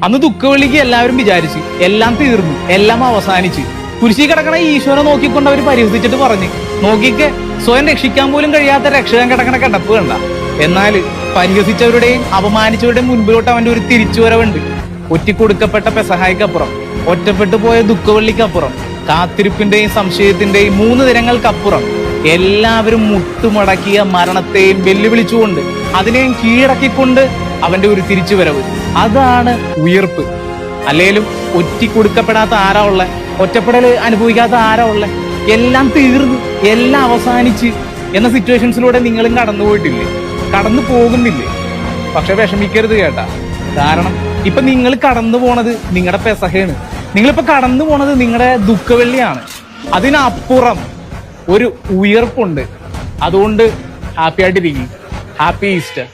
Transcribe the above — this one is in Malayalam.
അന്ന് ദുഃഖവെള്ളിക്ക് എല്ലാവരും വിചാരിച്ച് എല്ലാം തീർന്നു, എല്ലാം അവസാനിച്ച്. കുരിശി കിടക്കണ ഈശോനെ നോക്കിക്കൊണ്ട് അവർ പരിഹസിച്ചിട്ട് പറഞ്ഞ്, നോക്കിക്ക് സ്വയം രക്ഷിക്കാൻ പോലും കഴിയാത്ത രക്ഷകൻ കിടക്കണ കിടപ്പ് കണ്ട. എന്നാൽ പരിഹസിച്ചവരുടെയും അപമാനിച്ചവരുടെയും മുൻപിലോട്ട് അവന്റെ ഒരു തിരിച്ചുവരവുണ്ട്. ഒറ്റിക്കൊടുക്കപ്പെട്ട പെസഹായ്ക്കപ്പുറം, ഒറ്റപ്പെട്ടു പോയ ദുഃഖവെള്ളിക്കപ്പുറം, കാത്തിരിപ്പിന്റെയും സംശയത്തിന്റെയും 3 ദിനങ്ങൾക്കപ്പുറം എല്ലാവരും മുട്ടുമടക്കിയ മരണത്തെയും വെല്ലുവിളിച്ചുകൊണ്ട് അതിനെയും കീഴടക്കിക്കൊണ്ട് അവന്റെ ഒരു തിരിച്ചുവരവ്. അതാണ് ഉയർപ്പ്. അല്ലേലും ഒറ്റിക്കൊടുക്കപ്പെടാത്ത ആരാ ഉള്ള, ഒറ്റപ്പെടല് അനുഭവിക്കാത്ത ആരാ ഉള്ള? എല്ലാം തീർന്നു, എല്ലാം അവസാനിച്ച് എന്ന സിറ്റുവേഷൻസിലൂടെ നിങ്ങളും കടന്നുപോയിട്ടില്ലേ? കടന്നു പോകുന്നില്ലേ? പക്ഷെ വിഷമിക്കരുത് കേട്ടാ. കാരണം ഇപ്പൊ നിങ്ങൾ കടന്നു പോണത് നിങ്ങളുടെ പെസഹയാണ്. നിങ്ങളിപ്പോ കടന്നു പോണത് നിങ്ങളുടെ ദുഃഖവെള്ളിയാണ്. അതിനപ്പുറം ഒരു ഉയർപ്പുണ്ട്. അതുകൊണ്ട് ഹാപ്പി ആയിട്ടിരിക്കും. Happy Easter.